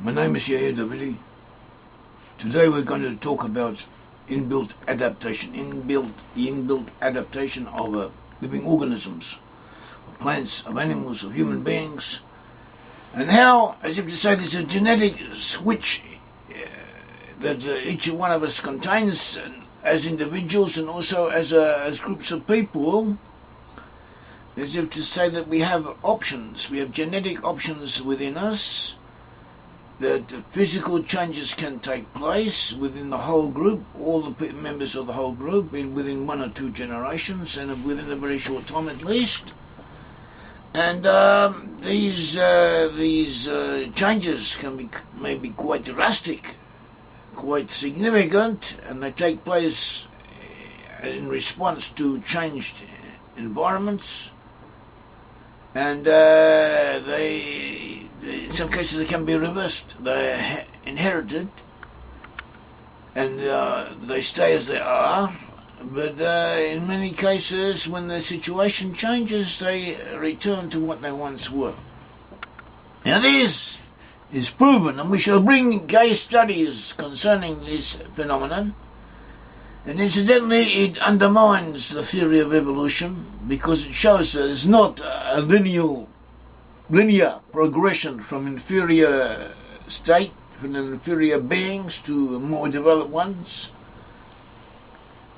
My name is Yair Davidiy. Today we're going to talk about inbuilt adaptation, inbuilt adaptation of living organisms, of plants, of animals, of human beings, and how, as if to say, there's a genetic switch that each one of us contains as individuals and also as groups of people, as if to say that we have options, we have genetic options within us, that physical changes can take place within the whole group, all the members of the whole group, within 1 or 2 generations, and within a very short time at least. And these changes may be quite drastic, quite significant, and they take place in response to changed environments. And in some cases they can be reversed. They're inherited, and they stay as they are. But in many cases, when the situation changes, they return to what they once were. Now this is proven, and we shall bring case studies concerning this phenomenon. And incidentally, it undermines the theory of evolution, because it shows that it's not a linear progression from inferior state, from inferior beings to more developed ones,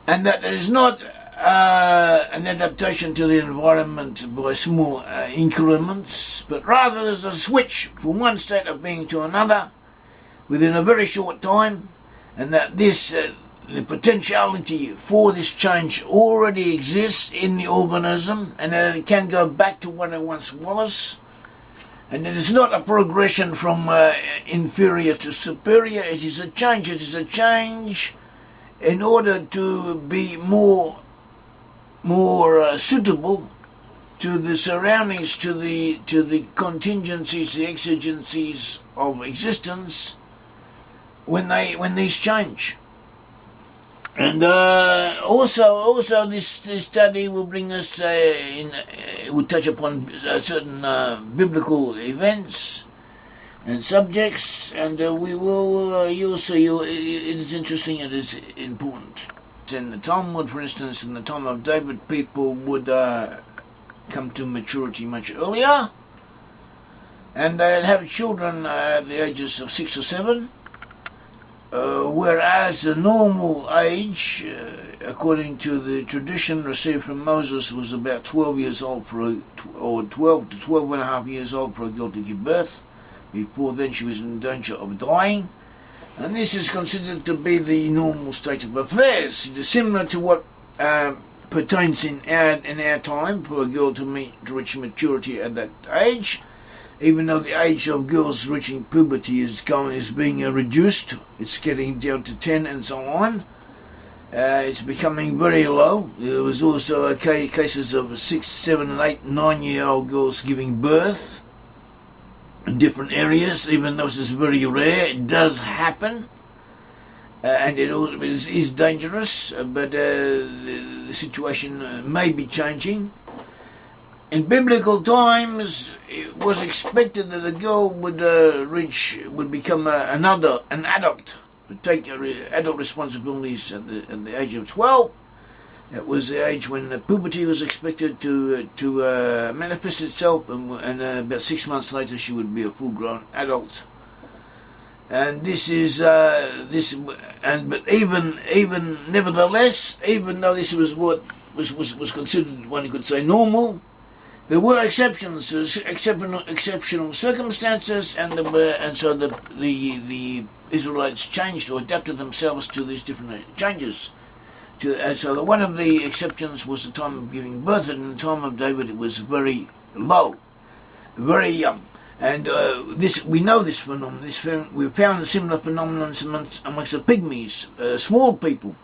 and that there is not an adaptation to the environment by small increments, but rather there's a switch from one state of being to another within a very short time, and that the potentiality for this change already exists in the organism, and that it can go back to what it once was. And it is not a progression from inferior to superior. It is a change. It is a change in order to be more suitable to the surroundings, to the contingencies, the exigencies of existence when these change. And also this study will bring us will touch upon certain biblical events and subjects, and we will you'll see it is interesting, it is important. In the Talmud, for instance, in the time of David, people would come to maturity much earlier, and they'd have children at the ages of 6 or 7. Whereas the normal age, according to the tradition received from Moses, was about 12 years old or 12 to 12 and a half years old for a girl to give birth. Before then she was in danger of dying. And this is considered to be the normal state of affairs. It is similar to what pertains in our time for a girl to reach maturity at that age. Even though the age of girls reaching puberty is being reduced, it's getting down to 10 and so on. It's becoming very low. There was also cases of 6, 7, and 8, 9-year-old girls giving birth in different areas. Even though this is very rare, it does happen, and it is dangerous. But the situation may be changing. In biblical times, it was expected that a girl would become an adult, would take adult responsibilities at the age of 12. It was the age when puberty was expected to manifest itself, and about 6 months later she would be a full-grown adult. And this is but even nevertheless, even though this was what was considered, one could say, normal, there were exceptions, exceptional circumstances, and so the Israelites changed or adapted themselves to these different changes. And so one of the exceptions was the time of giving birth, and in the time of David it was very low, very young. And we know this phenomenon. We've found similar phenomena amongst the pygmies, small people.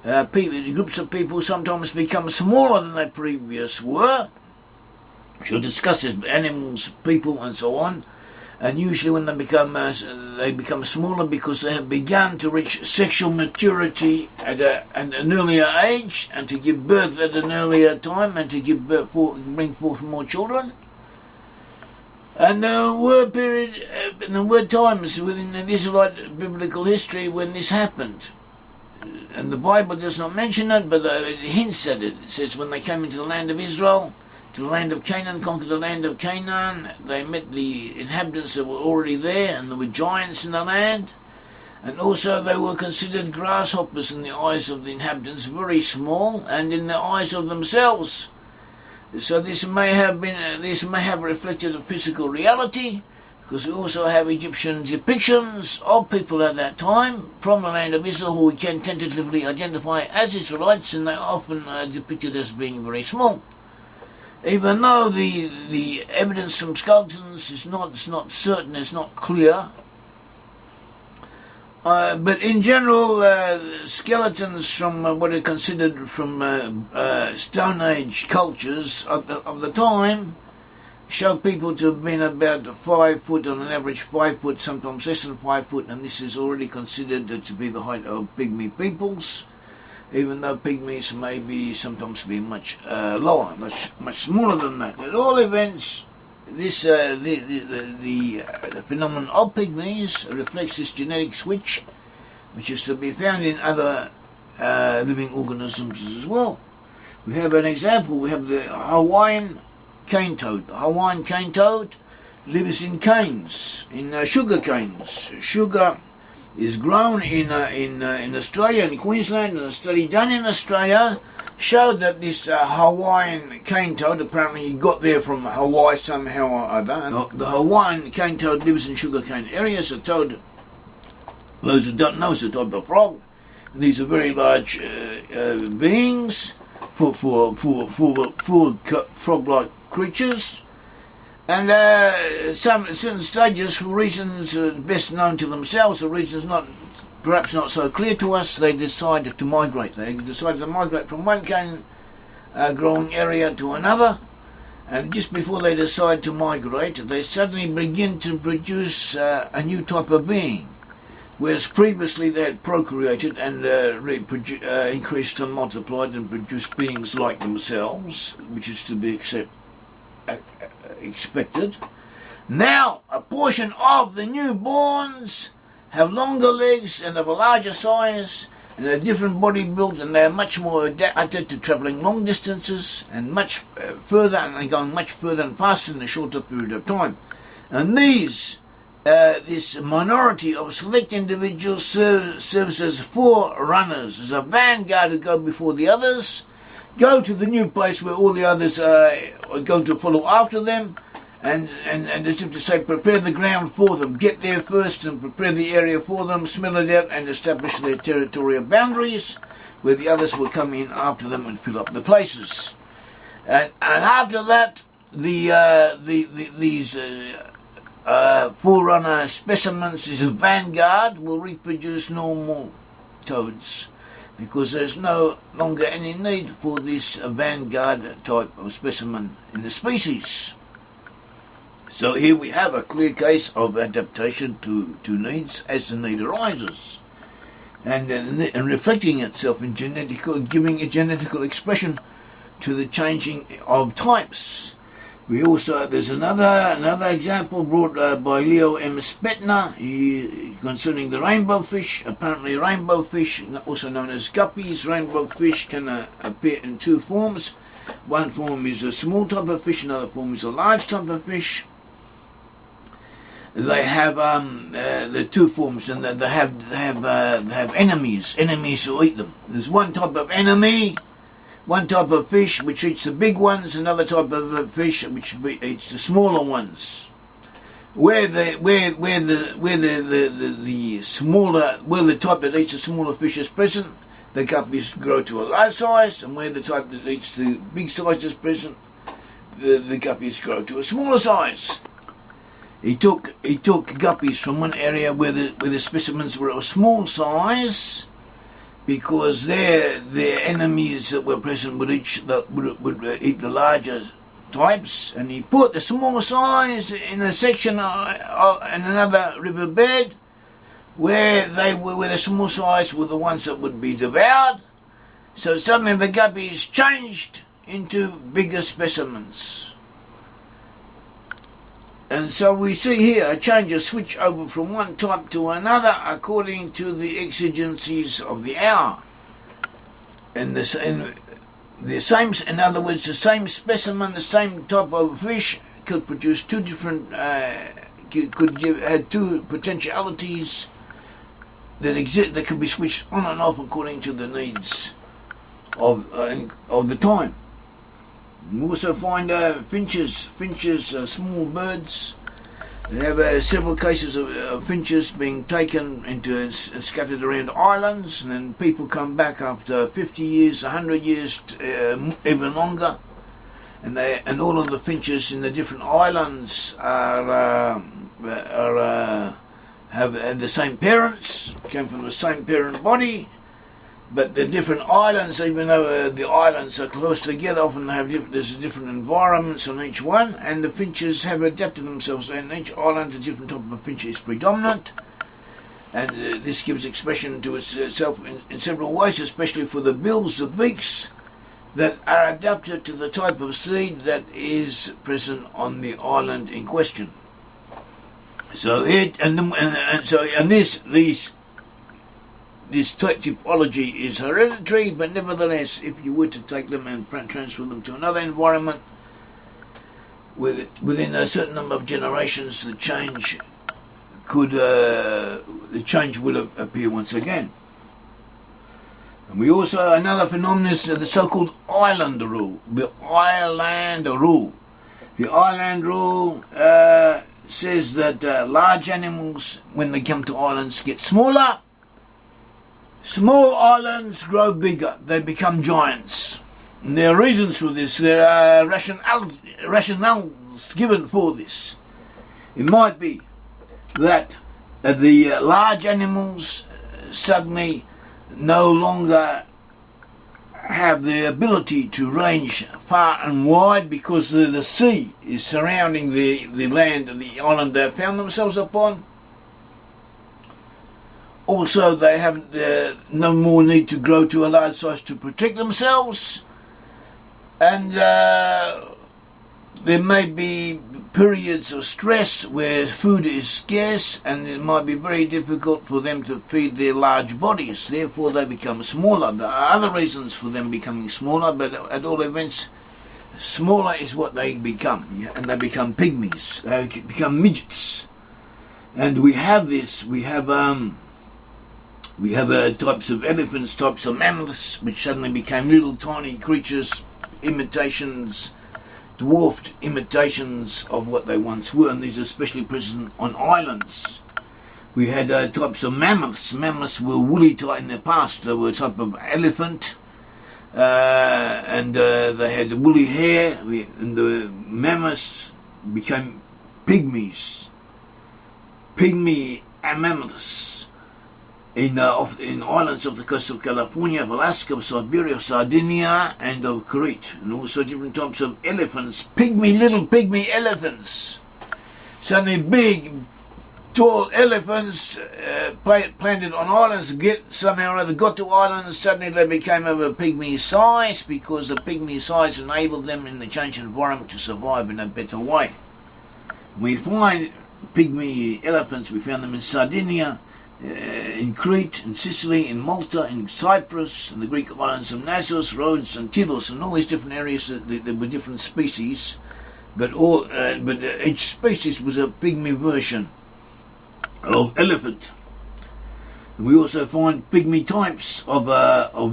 Groups of people sometimes become smaller than they previously were. She'll discuss this, animals, people, and so on. And usually when they become smaller because they have begun to reach sexual maturity at an earlier age, and to give birth at an earlier time, and to bring forth more children. And there were times within the Israelite biblical history when this happened. And the Bible does not mention it, but it hints at it. It says when they came into the land of Israel, to the land of Canaan, conquered the land of Canaan, they met the inhabitants that were already there, and there were giants in the land. And also they were considered grasshoppers in the eyes of the inhabitants, very small, and in the eyes of themselves. So this may have reflected a physical reality, because we also have Egyptian depictions of people at that time from the land of Israel who we can tentatively identify as Israelites, and they often are depicted as being very small. Even though the evidence from skeletons is not certain, it's not clear. But in general, skeletons from what are considered from Stone Age cultures of the time show people to have been about 5 foot, on an average 5 foot, sometimes less than 5 foot, and this is already considered to be the height of pygmy peoples, even though pygmies may be sometimes be much lower, much smaller than that. At all events, this the phenomenon of pygmies reflects this genetic switch, which is to be found in other living organisms as well. We have an example. We have the Hawaiian cane toad. The Hawaiian cane toad lives in canes, in sugar canes. Sugar is grown in Australia, in Queensland, and a study done in Australia showed that this Hawaiian cane toad, apparently he got there from Hawaii somehow or other. And the Hawaiian cane toad lives in sugarcane areas. A toad, those who don't know, is a type of frog. And these are very large beings, for frog-like creatures. And certain stages, for reasons best known to themselves, or reasons perhaps not so clear to us, they decided to migrate. They decided to migrate from one cane growing area to another, and just before they decide to migrate, they suddenly begin to produce a new type of being, whereas previously they had procreated and increased and multiplied and produced beings like themselves, which is to be expected. Now, a portion of the newborns have longer legs and of a larger size, and a different body build, and they are much more adapted to travelling long distances and much further, and going much further and faster in a shorter period of time. And this minority of select individuals serves as forerunners, as a vanguard who go before the others, go to the new place where all the others are going to follow after them, and as if to say, prepare the ground for them, get there first and prepare the area for them, smell it out and establish their territorial boundaries, where the others will come in after them and fill up the places. And after that, these forerunner specimens, as a vanguard, will reproduce normal toads, because there's no longer any need for this vanguard type of specimen in the species. So here we have a clear case of adaptation to needs as the need arises, and reflecting itself in giving a genetical expression to the changing of types. There's another example brought by Leo M. Spetner concerning the rainbow fish. Apparently rainbow fish, also known as guppies, rainbow fish can appear in two forms. One form is a small type of fish, another form is a large type of fish. They have the two forms, and they have enemies who eat them. There's one type of enemy, one type of fish which eats the big ones, another type of fish which eats the smaller ones. Where the type that eats the smaller fish is present, the guppies grow to a large size, and where the type that eats the big size is present, the guppies grow to a smaller size. He took guppies from one area where the specimens were of small size, because their enemies that were present would eat the larger types, and he put the small size in a section in another riverbed where the small size were the ones that would be devoured. So suddenly the guppies changed into bigger specimens. And so we see here a change, a switch over from one type to another according to the exigencies of the hour. And the same, in other words, the same specimen, the same type of fish could produce two different, had two potentialities that exist, that could be switched on and off according to the needs of the time. We also find finches, small birds. They have several cases of finches being taken into and scattered around islands, and then people come back after 50 years, 100 years, even longer, and all of the finches in the different islands have the same parents, came from the same parent body. But the different islands, even though the islands are close together, often there's different environments on each one, and the finches have adapted themselves, and each island a different type of finch is predominant, and this gives expression to itself in several ways, especially for the bills, the beaks, that are adapted to the type of seed that is present on the island in question. So this typology is hereditary, but nevertheless, if you were to take them and transfer them to another environment, within a certain number of generations, the change would appear once again. And we also, another phenomenon is the so-called island rule. The island rule. The island rule says that large animals, when they come to islands, get smaller. Small islands grow bigger, they become giants. And there are reasons for this, there are rationales given for this. It might be that the large animals suddenly no longer have the ability to range far and wide because the sea is surrounding the land and the island they have found themselves upon. Also, they have no more need to grow to a large size to protect themselves, and there may be periods of stress where food is scarce, and it might be very difficult for them to feed their large bodies. Therefore, they become smaller. There are other reasons for them becoming smaller, but at all events, smaller is what they become, and they become pygmies. They become midgets, and we have this. We have types of elephants, types of mammoths, which suddenly became little tiny creatures, imitations, dwarfed imitations of what they once were, and these are especially present on islands. We had types of mammoths. Mammoths were woolly in the past. They were a type of elephant, and they had woolly hair, and the mammoths became pygmies. Pygmy mammoths. In islands off the coast of California, of Alaska, of Siberia, of Sardinia, and of Crete, and also different types of elephants, little pygmy elephants. Suddenly big, tall elephants planted on islands somehow or other got to islands. Suddenly they became of a pygmy size because the pygmy size enabled them in the changed environment to survive in a better way. We find pygmy elephants, we found them in Sardinia, in Crete, in Sicily, in Malta, in Cyprus, in the Greek islands of Naxos, Rhodes, and Tilos, and all these different areas. There were different species, but each species was a pygmy version of elephant. And we also find pygmy types of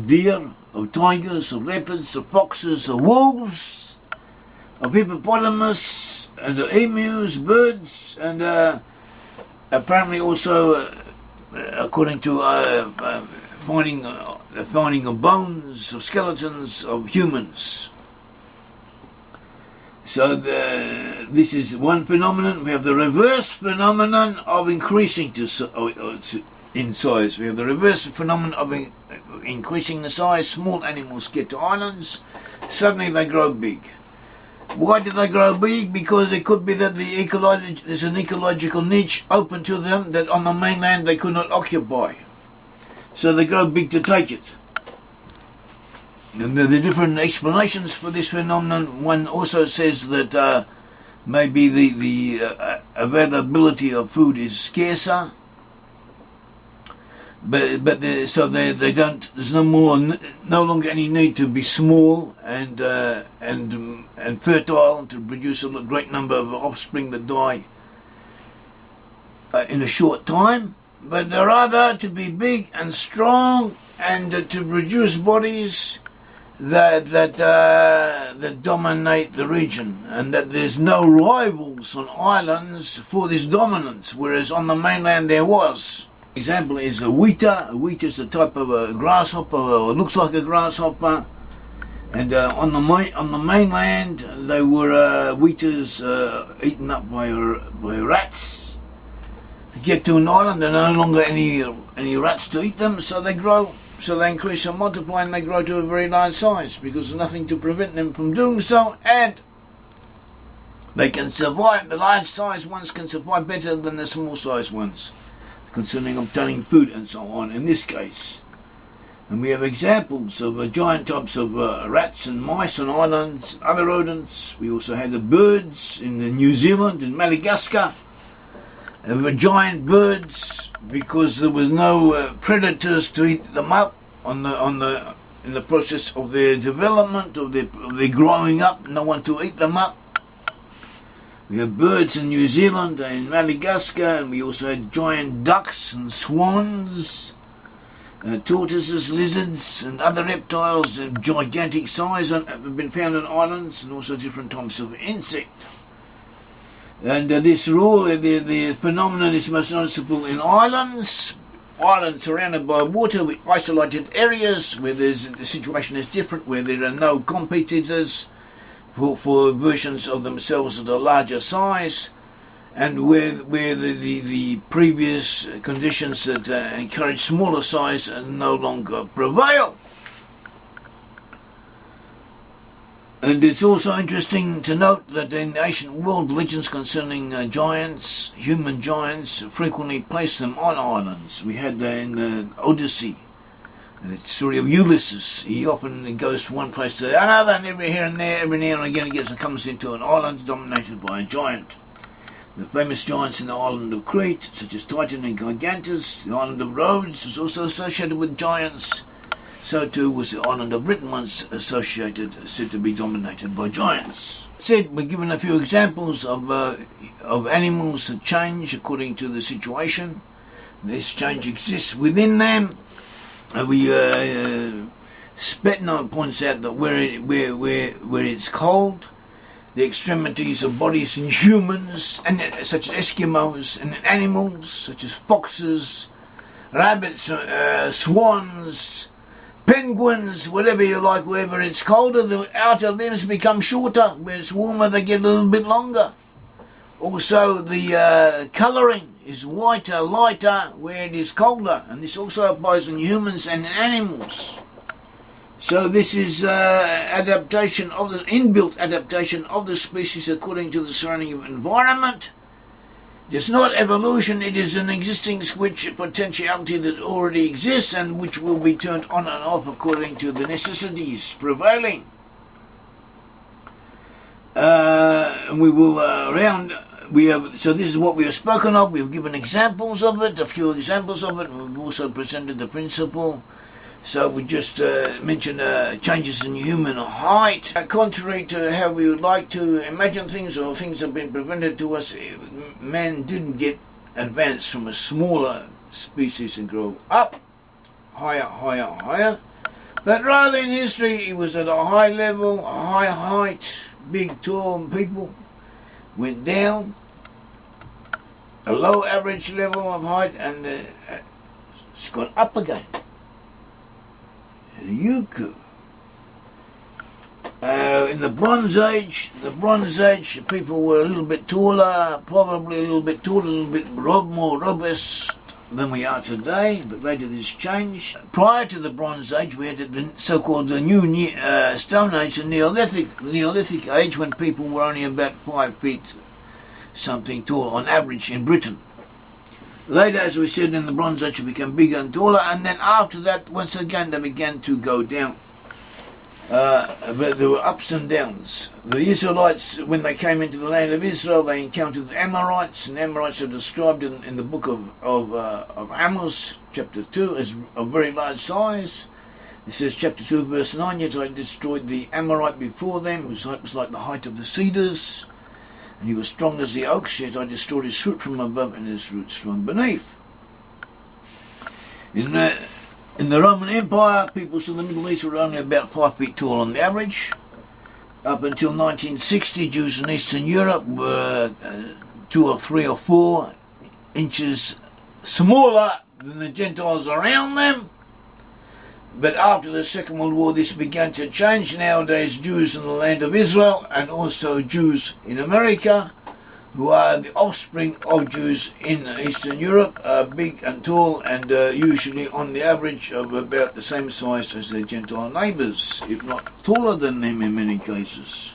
deer, of tigers, of leopards, of foxes, of wolves, of hippopotamus, and of emus, birds, and apparently also. According to finding of bones, of skeletons of humans. So this is one phenomenon. We have the reverse phenomenon of increasing in size. We have the reverse phenomenon of increasing the size. Small animals get to islands, suddenly they grow big. Why do they grow big? Because it could be that there's an ecological niche open to them that on the mainland they could not occupy. So they grow big to take it. And there are different explanations for this phenomenon. One also says that maybe the availability of food is scarcer. So they don't. There's no longer any need to be small and fertile to produce a great number of offspring that die in a short time. But rather to be big and strong and to produce bodies that dominate the region, and that there's no rivals on islands for this dominance, whereas on the mainland there was. Example is a wheater. A wheater is a type of a grasshopper, or looks like a grasshopper. And on the mainland, they were wheaters eaten up by rats. To get to an island, there are no longer any rats to eat them, so they grow. So they increase and multiply, and they grow to a very large size because there's nothing to prevent them from doing so, and they can survive. The large size ones can survive better than the small size ones, concerning obtaining food and so on in this case. And we have examples of giant types of rats and mice on islands, other rodents. We also had the birds in New Zealand, in Madagascar. There were giant birds because there was no predators to eat them up in the process of their development, of their growing up. No one to eat them up. We have birds in New Zealand and in Madagascar, and we also had giant ducks and swans, tortoises, lizards, and other reptiles of gigantic size have been found on islands, and also different types of insect. And this the phenomenon is most noticeable in islands surrounded by water with isolated areas where the situation is different, where there are no competitors for versions of themselves at a larger size, and where the previous conditions that encourage smaller size no longer prevail. And it's also interesting to note that in the ancient world, legends concerning giants, human giants, frequently place them on islands. We had in the Odyssey, the story of Ulysses. He often goes from one place to another, and every now and again he comes into an island dominated by a giant. The famous giants in the island of Crete, such as Titan and Gigantus. The island of Rhodes was also associated with giants. So too was the island of Britain, once said to be dominated by giants. We're given a few examples of animals that change according to the situation. This change exists within them. Spetner points out that where it's cold, the extremities of bodies in humans, and such as Eskimos, and animals such as foxes, rabbits, swans, penguins, whatever you like, wherever it's colder, the outer limbs become shorter. Where it's warmer, they get a little bit longer. Also, the colouring is whiter, lighter, where it is colder. And this also applies in humans and in animals. So this is adaptation of the inbuilt adaptation of the species according to the surrounding environment. It's not evolution, it is an existing switch potentiality that already exists and which will be turned on and off according to the necessities prevailing. We will so this is what we have spoken of. We have given examples of it, a few examples of it. We've also presented the principle. So we just mentioned changes in human height. Contrary to how we would like to imagine things, or things have been presented to us, man didn't get advanced from a smaller species and grow up, higher. But rather in history, he was at a high level, a high height, big, tall people went down, a low average level of height, and it's gone up again. Yuku. In the Bronze Age, people were a little bit taller, probably a little bit more robust than we are today, but later this changed. Prior to the Bronze Age, we had the so-called New Stone Age, the Neolithic Age, when people were only about 5 feet something tall on average in Britain. Later, as we said, in the Bronze Age, it became bigger and taller, and then after that, once again, they began to go down. But there were ups and downs. The Israelites, when they came into the land of Israel, they encountered the Amorites, and the Amorites are described in the book of Amos, chapter 2, as of very large size. It says, chapter 2, verse 9, yet I destroyed the Amorite before them, whose height was like the height of the cedars, and he was strong as the oaks, yet I destroyed his fruit from above and his roots from beneath. In the Roman Empire, peoples in the Middle East were only about 5 feet tall on the average. Up until 1960, Jews in Eastern Europe were 2 or 3 or 4 inches smaller than the Gentiles around them. But after the Second World War, this began to change. Nowadays, Jews in the land of Israel and also Jews in America, who are the offspring of Jews in Eastern Europe, are big and tall and usually on the average of about the same size as their Gentile neighbours, if not taller than them in many cases.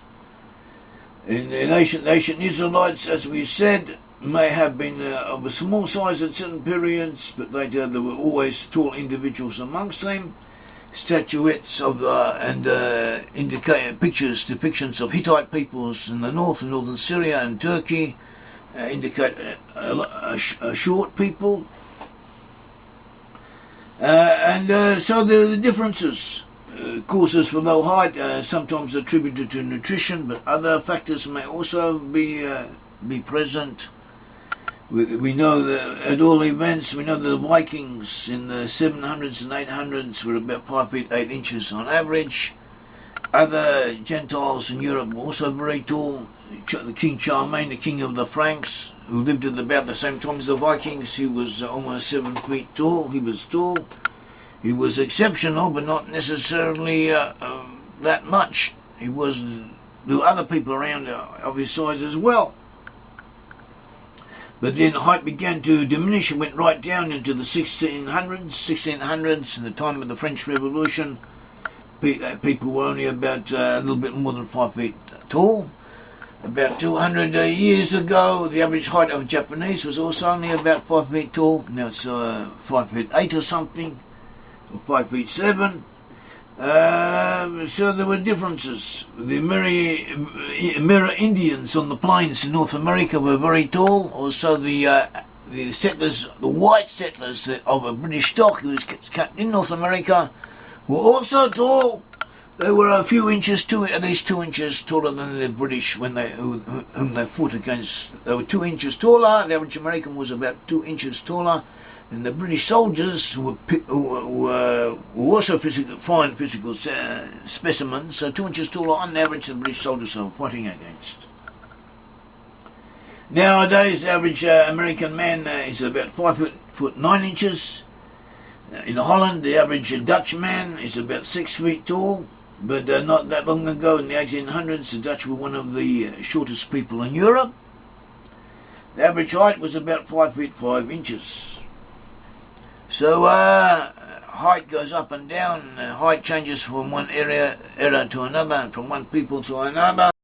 In the ancient Israelites, as we said, may have been of a small size at certain periods, but later there were always tall individuals amongst them. Statuettes of indicate depictions of Hittite peoples in the north, in northern Syria and Turkey, indicate a short people, so there are the differences. Causes for low height sometimes attributed to nutrition, but other factors may also be present. We know that at all events, we know that the Vikings in the 700s and 800s were about 5 feet 8 inches on average. Other Gentiles in Europe were also very tall. The King Charlemagne, the king of the Franks, who lived at about the same time as the Vikings, he was almost 7 feet tall. He was tall. He was exceptional, but not necessarily that much. There were other people around of his size as well. But then height began to diminish and went right down into the 1600s, in the time of the French Revolution. People were only about a little bit more than 5 feet tall. About 200 years ago, the average height of Japanese was also only about 5 feet tall. Now it's 5 feet 8 or something, or 5 feet 7. So there were differences. The Mirror Indians on the plains in North America were very tall. Also the settlers, the white settlers of a British stock who was cut in North America, were also tall. They were a few inches, at least 2 inches taller than the British whom they fought against. They were 2 inches taller. The average American was about 2 inches taller. And the British soldiers were also fine physical specimens, so 2 inches taller on average than the British soldiers they were fighting against. Nowadays, the average American man is about 5 foot 9 inches. In Holland, the average Dutch man is about 6 feet tall, but not that long ago, in the 1800s, the Dutch were one of the shortest people in Europe. The average height was about 5 feet 5 inches. So height goes up and down. Height changes from one era to another, and from one people to another.